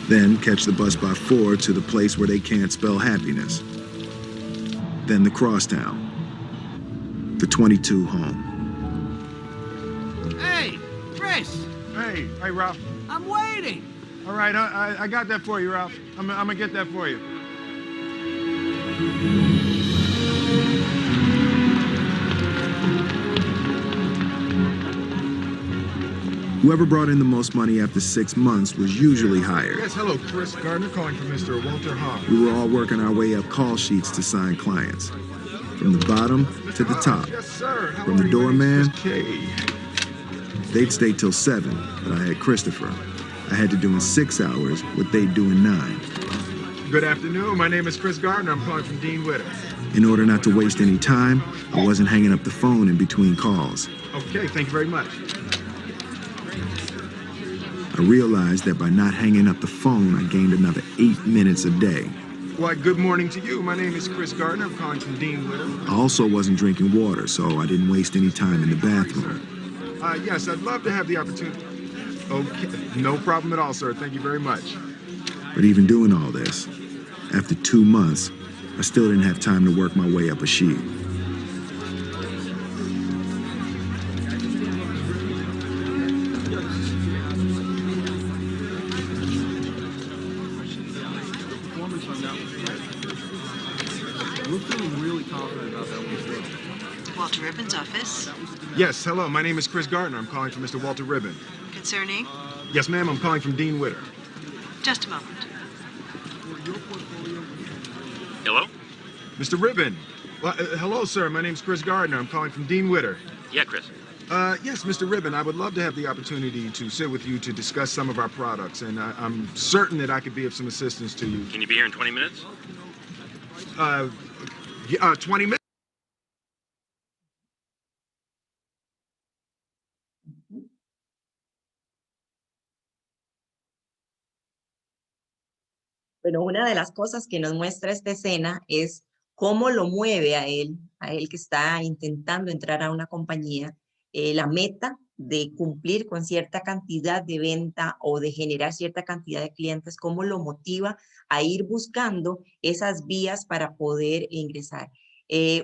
S8: Then catch the bus by 4 to the place where they can't spell happiness. Then the crosstown. The 22 home.
S9: Hey, Chris!
S10: Hey, Ralph.
S9: I'm waiting!
S10: All right, I got that for you, Ralph. I'm gonna get that for you.
S8: Whoever brought in the most money after 6 months was usually hired.
S4: Yes, hello, Chris Gardner, calling for Mr. Walter Hahn.
S8: We were all working our way up call sheets to sign clients. From the bottom to the top.
S4: Yes, sir. How
S8: From the
S4: are you? My name
S8: doorman,
S4: is Kay.
S8: they'd stay till 7, but I had Christopher. I had to do in 6 hours what they'd do in 9.
S10: Good afternoon. My name is Chris Gardner. I'm calling from Dean Witter.
S8: In order not to waste any time, I wasn't hanging up the phone in between calls.
S10: Okay, thank you very much.
S8: I realized that by not hanging up the phone, I gained another 8 minutes a day.
S4: Why, good morning to you. My name is Chris Gardner. I'm calling from Dean Witter.
S8: I also wasn't drinking water, so I didn't waste any time in the bathroom.
S4: Yes, I'd love to have the opportunity. Okay, no problem at all, sir. Thank you very much.
S8: But even doing all this, after 2 months, I still didn't have time to work my way up a sheet.
S11: Walter Ribbon's office.
S4: Yes, hello. My name is Chris Gardner. I'm calling from Mr. Walter Ribbon.
S11: Concerning?
S4: Yes, ma'am. I'm calling from Dean Witter.
S11: Just a moment.
S12: Hello?
S4: Mr. Ribbon. Well, hello, sir. My name's Chris Gardner. I'm calling from Dean Witter.
S12: Yeah, Chris.
S4: Yes, Mr. Ribbon, I would love to have the opportunity to sit with you to discuss some of our products, and I'm certain that I could be of some assistance to you.
S12: Can you be here in 20 minutes?
S4: 20 minutes?
S1: Bueno, una de las cosas que nos muestra esta escena es cómo lo mueve a él que está intentando entrar a una compañía, la meta de cumplir con cierta cantidad de venta o de generar cierta cantidad de clientes, cómo lo motiva a ir buscando esas vías para poder ingresar.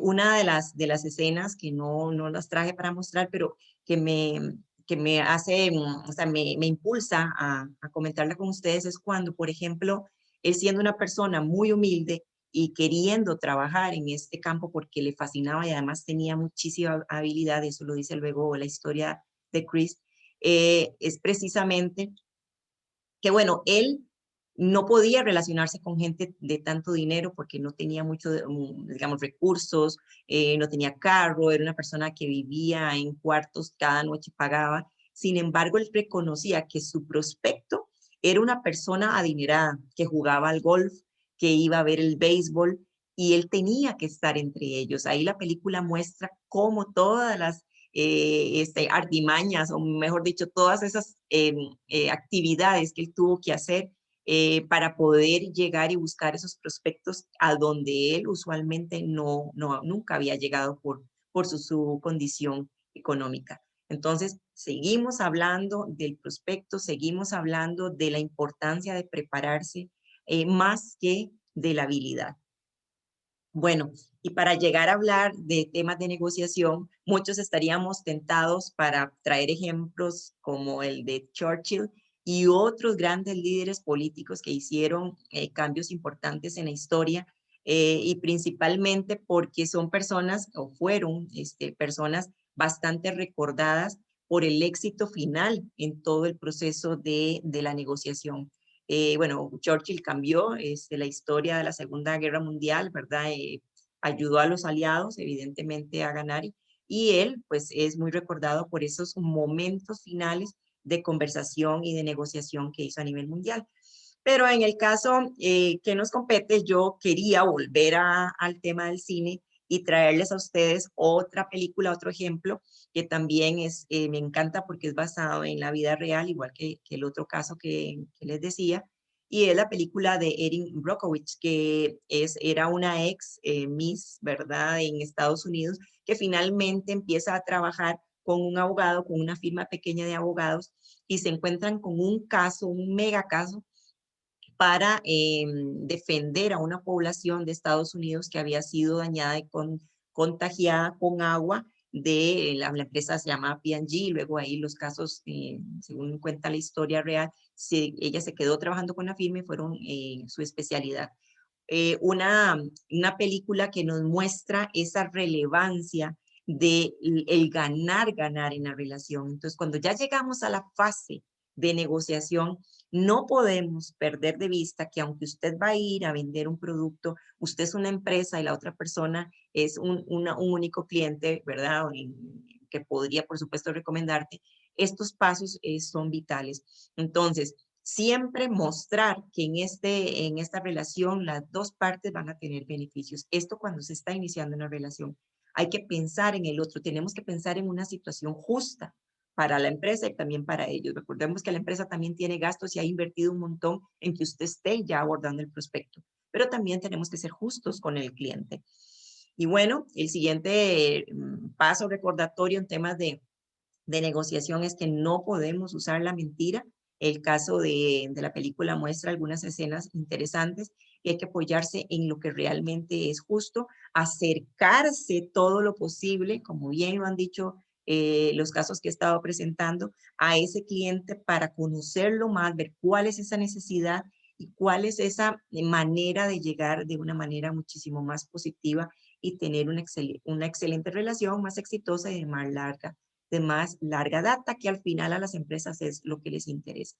S1: Una de las escenas que no las traje para mostrar, pero que me hace, o sea, me impulsa a comentarla con ustedes es cuando, por ejemplo, él siendo una persona muy humilde y queriendo trabajar en este campo porque le fascinaba y además tenía muchísima habilidad, eso lo dice luego la historia de Chris, es precisamente que, bueno, él no podía relacionarse con gente de tanto dinero porque no tenía mucho, digamos, recursos, no tenía carro, era una persona que vivía en cuartos, cada noche pagaba. Sin embargo, él reconocía que su prospecto era una persona adinerada que jugaba al golf, que iba a ver el béisbol y él tenía que estar entre ellos. Ahí la película muestra cómo todas las artimañas, o mejor dicho, todas esas actividades que él tuvo que hacer para poder llegar y buscar esos prospectos a donde él usualmente nunca había llegado por su condición económica. Entonces, seguimos hablando del prospecto, seguimos hablando de la importancia de prepararse más que de la habilidad. Bueno, y para llegar a hablar de temas de negociación, muchos estaríamos tentados para traer ejemplos como el de Churchill y otros grandes líderes políticos que hicieron cambios importantes en la historia y principalmente porque son personas o fueron personas bastante recordadas por el éxito final en todo el proceso de la negociación. Bueno, Churchill cambió la historia de la Segunda Guerra Mundial, ¿verdad? Ayudó a los aliados, evidentemente, a ganar y él, pues, es muy recordado por esos momentos finales de conversación y de negociación que hizo a nivel mundial. Pero en el caso que nos compete, yo quería volver al tema del cine y traerles a ustedes otra película, otro ejemplo, que también me encanta porque es basado en la vida real, igual que el otro caso que les decía, y es la película de Erin Brockovich, que era una ex Miss, ¿verdad?, en Estados Unidos, que finalmente empieza a trabajar con un abogado, con una firma pequeña de abogados, y se encuentran con un caso, un mega caso, para defender a una población de Estados Unidos que había sido dañada y contagiada con agua de la empresa se llama P&G, luego ahí los casos, según cuenta la historia real, ella se quedó trabajando con la firma y fueron su especialidad. Una película que nos muestra esa relevancia de el ganar en la relación. Entonces, cuando ya llegamos a la fase de negociación, no podemos perder de vista que aunque usted va a ir a vender un producto, usted es una empresa y la otra persona es un único cliente, ¿verdad? Que podría, por supuesto, recomendarte. Estos pasos son vitales. Entonces, siempre mostrar que en esta relación las dos partes van a tener beneficios. Esto cuando se está iniciando una relación. Hay que pensar en el otro, tenemos que pensar en una situación justa para la empresa y también para ellos. Recordemos que la empresa también tiene gastos y ha invertido un montón en que usted esté ya abordando el prospecto, pero también tenemos que ser justos con el cliente. Y bueno, el siguiente paso recordatorio en temas de negociación es que no podemos usar la mentira. El caso de la película muestra algunas escenas interesantes y hay que apoyarse en lo que realmente es justo, acercarse todo lo posible, como bien lo han dicho los casos que he estado presentando, a ese cliente para conocerlo más, ver cuál es esa necesidad y cuál es esa manera de llegar de una manera muchísimo más positiva y tener una excelente relación, más exitosa y de más larga data, que al final a las empresas es lo que les interesa.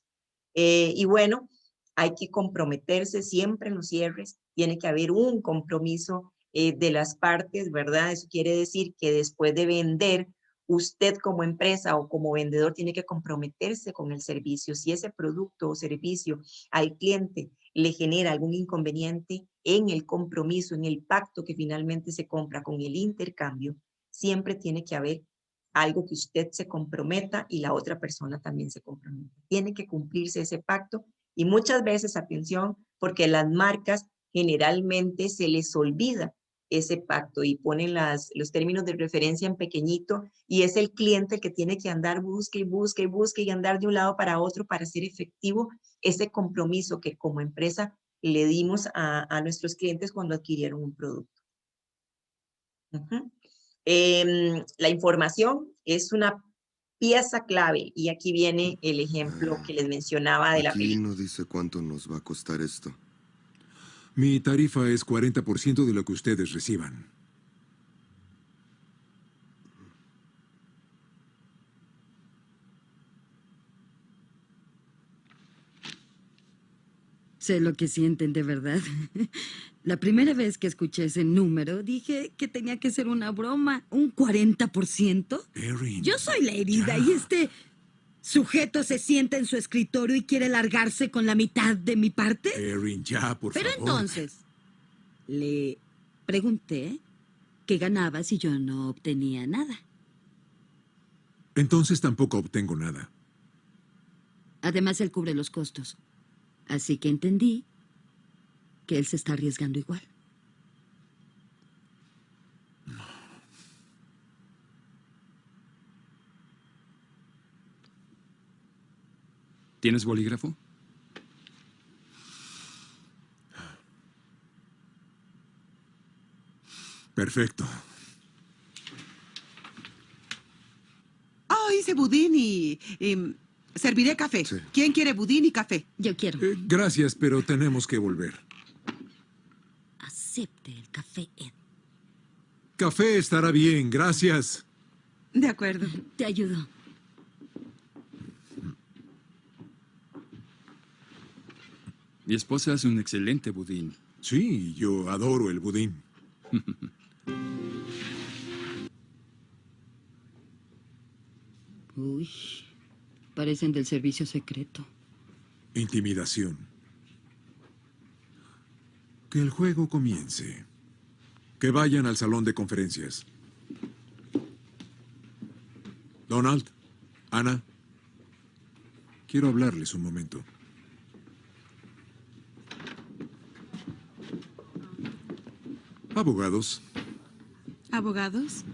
S1: Y bueno, hay que comprometerse siempre en los cierres, tiene que haber un compromiso de las partes, ¿verdad? Eso quiere decir que después de vender, usted como empresa o como vendedor tiene que comprometerse con el servicio. Si ese producto o servicio al cliente le genera algún inconveniente en el compromiso, en el pacto que finalmente se compra con el intercambio, siempre tiene que haber algo que usted se comprometa y la otra persona también se comprometa. Tiene que cumplirse ese pacto y muchas veces, atención, porque las marcas generalmente se les olvida ese pacto y ponen los términos de referencia en pequeñito y es el cliente el que tiene que andar busque y andar de un lado para otro para hacer efectivo ese compromiso que como empresa le dimos a nuestros clientes cuando adquirieron un producto. La información es una pieza clave y aquí viene el ejemplo que les mencionaba de la
S13: Aquí
S1: película.
S13: no dice cuánto nos va a costar esto.
S14: Mi tarifa es 40% de lo que ustedes reciban.
S15: Sé lo que sienten de verdad. La primera vez que escuché ese número, dije que tenía que ser una broma. ¿Un 40%?
S14: Erin,
S15: Yo soy la herida y este sujeto se sienta en su escritorio y quiere largarse con la mitad de mi parte.
S14: Erin, ya, por
S15: Pero
S14: favor.
S15: entonces, le pregunté qué ganaba si yo no obtenía nada.
S14: Entonces tampoco obtengo nada.
S15: Además, él cubre los costos. Así que entendí que él se está arriesgando igual.
S16: ¿Tienes bolígrafo?
S14: Perfecto.
S17: Oh, hice budín y serviré café. Sí. ¿Quién quiere budín y café?
S15: Yo quiero.
S14: Gracias, pero tenemos que volver.
S15: Acepte el café, Ed.
S14: Café estará bien, gracias.
S17: De acuerdo.
S15: Te ayudo.
S16: Mi esposa hace un excelente budín.
S14: Sí, yo adoro el budín.
S15: Uy, parecen del servicio secreto.
S14: Intimidación. Que el juego comience. Que vayan al salón de conferencias. Donald, Ana, quiero hablarles un momento. Abogados.
S17: ¿Abogados?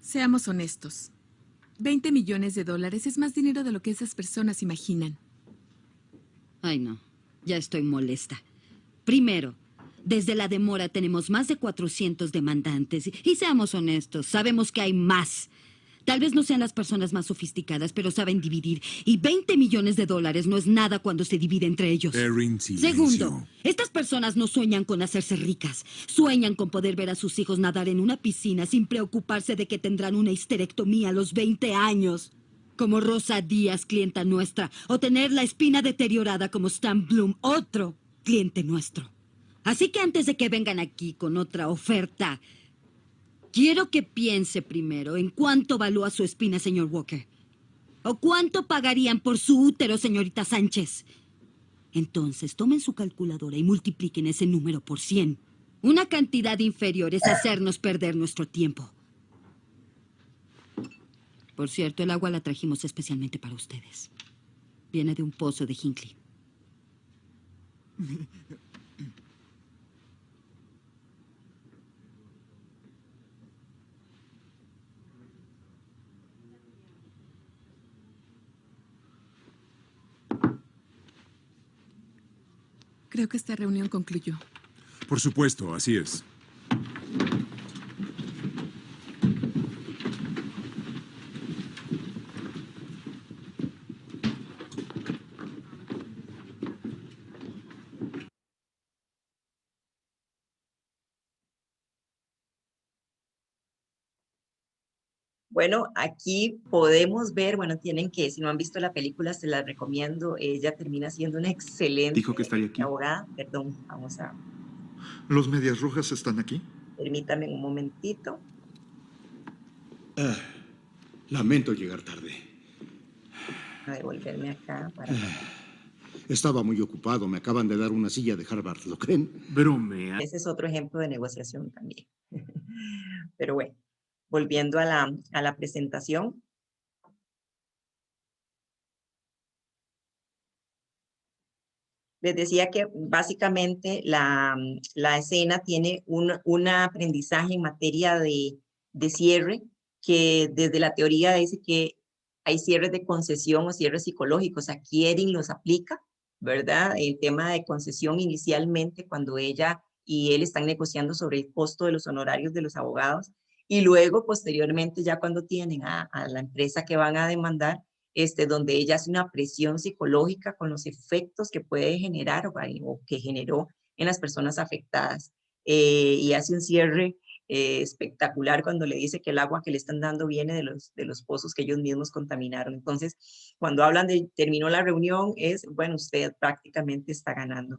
S18: Seamos honestos. 20 millones de dólares es más dinero de lo que esas personas imaginan.
S15: Ay, no. Ya estoy molesta. Primero, desde la demora tenemos más de 400 demandantes. Y seamos honestos, sabemos que hay más. Tal vez no sean las personas más sofisticadas, pero saben dividir. Y 20 millones de dólares no es nada cuando se divide entre ellos.
S14: Erin, silencio.
S15: Segundo, estas personas no sueñan con hacerse ricas. Sueñan con poder ver a sus hijos nadar en una piscina sin preocuparse de que tendrán una histerectomía a los 20 años. Como Rosa Díaz, clienta nuestra. O tener la espina deteriorada como Stan Bloom, otro cliente nuestro. Así que antes de que vengan aquí con otra oferta, quiero que piense primero en cuánto valúa su espina, señor Walker. O cuánto pagarían por su útero, señorita Sánchez. Entonces, tomen su calculadora y multipliquen ese número por 100. Una cantidad inferior es hacernos perder nuestro tiempo. Por cierto, el agua la trajimos especialmente para ustedes. Viene de un pozo de Hinckley.
S18: Creo que esta reunión concluyó.
S14: Por supuesto, así es.
S1: Bueno, aquí podemos ver, bueno, tienen que, si no han visto la película, se la recomiendo. Ella termina siendo una excelente
S19: Dijo que estaría aquí.
S1: abogada. Perdón, vamos a...
S19: ¿Los Medias Rojas están aquí?
S1: Permítame un momentito.
S20: Lamento llegar tarde.
S1: A devolverme acá para...
S20: Estaba muy ocupado. Me acaban de dar una silla de Harvard. ¿Lo creen?
S19: Bromea.
S1: Ese es otro ejemplo de negociación también. Pero bueno, volviendo a la presentación. Les decía que básicamente la escena tiene un aprendizaje en materia de cierre, que desde la teoría dice que hay cierres de concesión o cierres psicológicos. A Kiering los aplica, ¿verdad? El tema de concesión inicialmente cuando ella y él están negociando sobre el costo de los honorarios de los abogados, y luego posteriormente ya cuando tienen a la empresa que van a demandar, donde ella hace una presión psicológica con los efectos que puede generar o que generó en las personas afectadas. Y hace un cierre espectacular cuando le dice que el agua que le están dando viene de los pozos que ellos mismos contaminaron. Entonces, cuando hablan de terminó la reunión, bueno, usted prácticamente está ganando.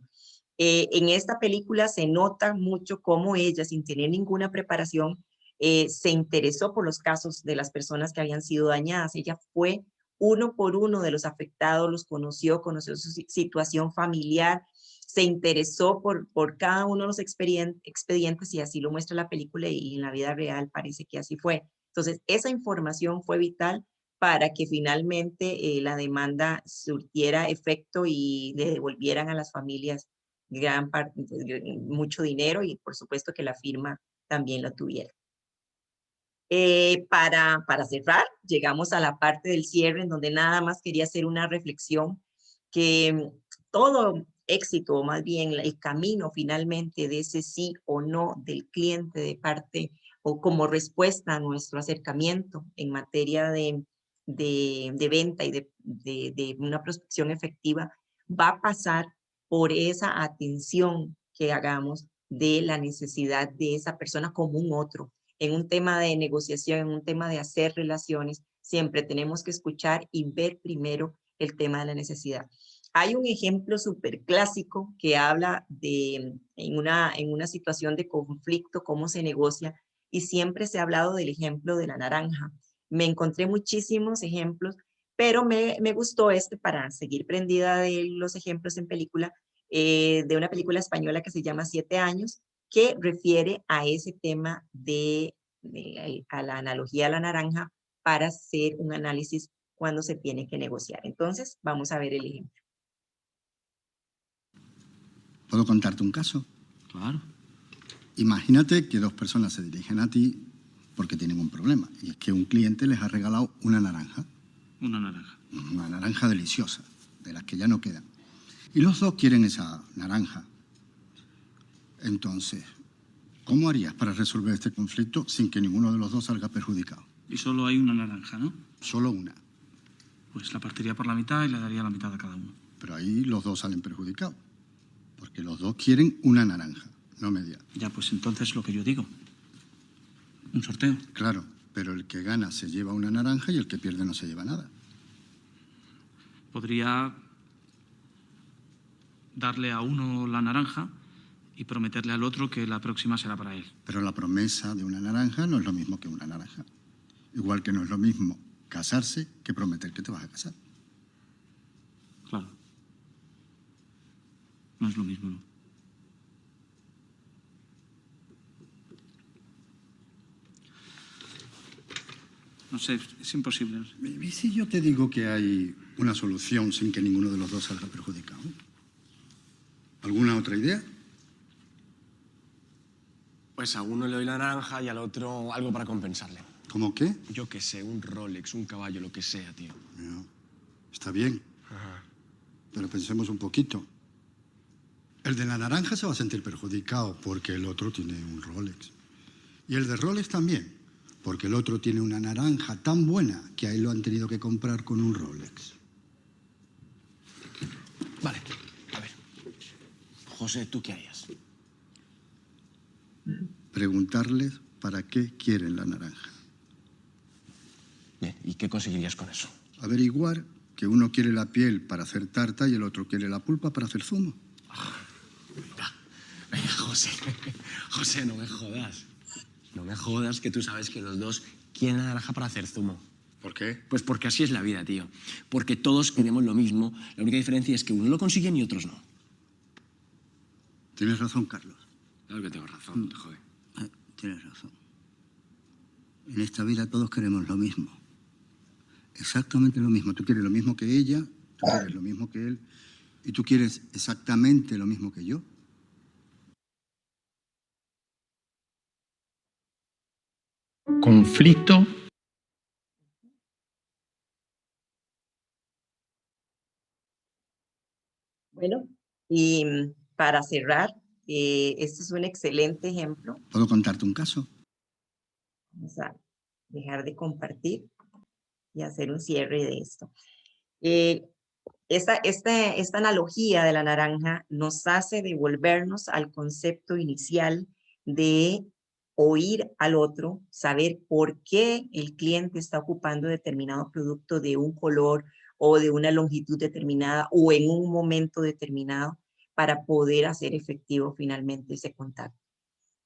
S1: En esta película se nota mucho cómo ella, sin tener ninguna preparación, se interesó por los casos de las personas que habían sido dañadas. Ella fue uno por uno de los afectados, los conoció su situación familiar, se interesó por cada uno de los expedientes, y así lo muestra la película, y en la vida real parece que así fue. Entonces, esa información fue vital para que finalmente la demanda surtiera efecto y le devolvieran a las familias gran parte, mucho dinero, y por supuesto que la firma también lo tuviera. Para cerrar, llegamos a la parte del cierre, en donde nada más quería hacer una reflexión que todo éxito, o más bien el camino finalmente de ese sí o no del cliente de parte o como respuesta a nuestro acercamiento en materia de venta y de una prospección efectiva, va a pasar por esa atención que hagamos de la necesidad de esa persona como un otro. En un tema de negociación, en un tema de hacer relaciones, siempre tenemos que escuchar y ver primero el tema de la necesidad. Hay un ejemplo súper clásico que habla de, en una situación de conflicto, cómo se negocia, y siempre se ha hablado del ejemplo de la naranja. Me encontré muchísimos ejemplos, pero me gustó para seguir prendida de los ejemplos en película, de una película española que se llama 7 años, que refiere a ese tema a la analogía de la naranja para hacer un análisis cuando se tiene que negociar. Entonces, vamos a ver el ejemplo.
S21: ¿Puedo contarte un caso?
S22: Claro.
S21: Imagínate que dos personas se dirigen a ti porque tienen un problema, y es que un cliente les ha regalado una naranja.
S22: Una naranja.
S21: Una naranja deliciosa, de las que ya no quedan. Y los dos quieren esa naranja. Entonces, ¿cómo harías para resolver este conflicto sin que ninguno de los dos salga perjudicado?
S22: Y solo hay una naranja, ¿no?
S21: Solo una.
S22: Pues la partiría por la mitad y le daría la mitad a cada uno.
S21: Pero ahí los dos salen perjudicados, porque los dos quieren una naranja, no media.
S22: Ya, pues entonces lo que yo digo. Un sorteo.
S21: Claro, pero el que gana se lleva una naranja y el que pierde no se lleva nada.
S22: Podría darle a uno la naranja y prometerle al otro que la próxima será para él.
S21: Pero la promesa de una naranja no es lo mismo que una naranja. Igual que no es lo mismo casarse que prometer que te vas a casar.
S22: Claro. No es lo mismo, ¿no? No sé, es imposible.
S21: ¿Y si yo te digo que hay una solución sin que ninguno de los dos salga perjudicado? ¿Alguna otra idea?
S2: Pues a uno le doy la naranja y al otro algo para compensarle.
S21: ¿Cómo qué?
S2: Yo qué sé, un Rolex, un caballo, lo que sea, tío.
S21: No, está bien. Pero pensemos un poquito. El de la naranja se va a sentir perjudicado porque el otro tiene un Rolex. Y el de Rolex también, porque el otro tiene una naranja tan buena que a él lo han tenido que comprar con un Rolex.
S2: Vale, a ver. José, ¿tú qué harías?
S21: Preguntarles para qué quieren la naranja.
S2: Bien, ¿y qué conseguirías con eso?
S21: Averiguar que uno quiere la piel para hacer tarta y el otro quiere la pulpa para hacer zumo.
S2: Venga, José. José, no me jodas. No me jodas que tú sabes que los dos quieren la naranja para hacer zumo.
S21: ¿Por qué?
S2: Pues porque así es la vida, tío. Porque todos queremos lo mismo. La única diferencia es que unos lo consiguen y otros no.
S21: Tienes razón, Carlos.
S2: Claro que tengo razón, te jode.
S21: Tienes razón. En esta vida todos queremos lo mismo. Exactamente lo mismo. Tú quieres lo mismo que ella, tú quieres lo mismo que él, y tú quieres exactamente lo mismo que yo.
S3: Conflicto.
S1: Bueno, y para cerrar, este es un excelente ejemplo.
S21: ¿Puedo contarte un caso?
S1: Vamos a dejar de compartir y hacer un cierre de esto. Esta analogía de la naranja nos hace devolvernos al concepto inicial de oír al otro, saber por qué el cliente está ocupando determinado producto de un color o de una longitud determinada o en un momento determinado para poder hacer efectivo finalmente ese contacto.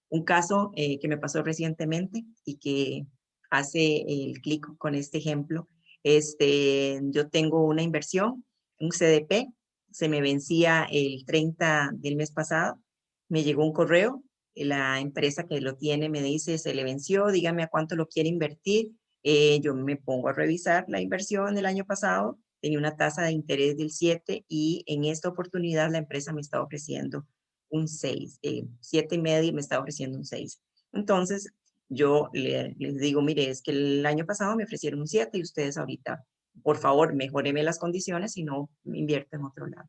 S1: Un caso que me pasó recientemente y que hace el clic con este ejemplo, yo tengo una inversión, un CDP, se me vencía el 30 del mes pasado, me llegó un correo, la empresa que lo tiene me dice, se le venció, dígame a cuánto lo quiere invertir, yo me pongo a revisar la inversión del año pasado, tenía una tasa de interés del 7 y en esta oportunidad la empresa me está ofreciendo un 6, 7,5 y me está ofreciendo un 6. Entonces, yo les digo, mire, es que el año pasado me ofrecieron un 7 y ustedes ahorita, por favor, mejóreme las condiciones y no me invierten en otro lado.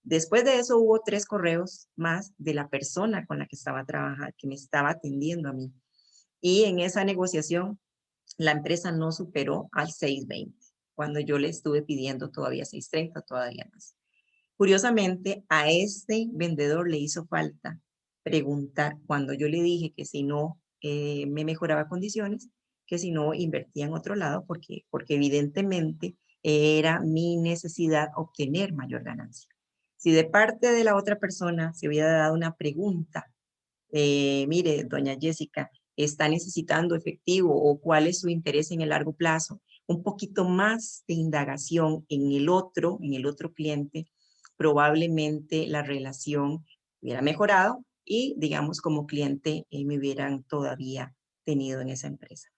S1: Después de eso hubo 3 correos más de la persona con la que estaba trabajando, que me estaba atendiendo a mí. Y en esa negociación, la empresa no superó al 6,20, cuando yo le estuve pidiendo todavía 6,30, todavía más. Curiosamente, a este vendedor le hizo falta preguntar cuando yo le dije que si no me mejoraba condiciones, que si no invertía en otro lado, porque evidentemente era mi necesidad obtener mayor ganancia. Si de parte de la otra persona se hubiera dado una pregunta, mire, doña Jessica, ¿está necesitando efectivo o cuál es su interés en el largo plazo? Un poquito más de indagación en el otro cliente, probablemente la relación hubiera mejorado y, digamos, como cliente me hubieran todavía tenido en esa empresa.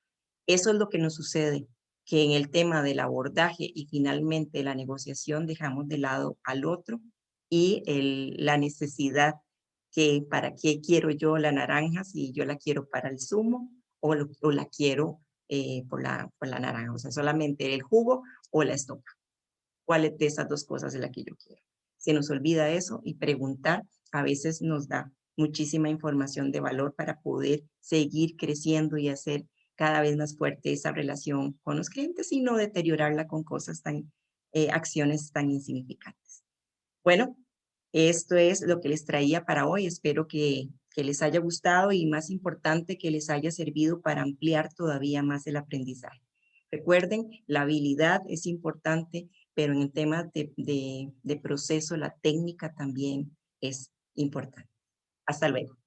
S1: Eso es lo que nos sucede, que en el tema del abordaje y finalmente la negociación dejamos de lado al otro y la necesidad que para qué quiero yo la naranja, si yo la quiero para el zumo o la quiero por la naranja, o sea, solamente el jugo o la estopa. ¿Cuál de esas dos cosas es la que yo quiero? Se nos olvida eso y preguntar a veces nos da muchísima información de valor para poder seguir creciendo y hacer cada vez más fuerte esa relación con los clientes y no deteriorarla con cosas acciones tan insignificantes. Bueno, esto es lo que les traía para hoy. Espero que les haya gustado y más importante que les haya servido para ampliar todavía más el aprendizaje. Recuerden, la habilidad es importante, pero en el tema de proceso, la técnica también es importante. Hasta luego.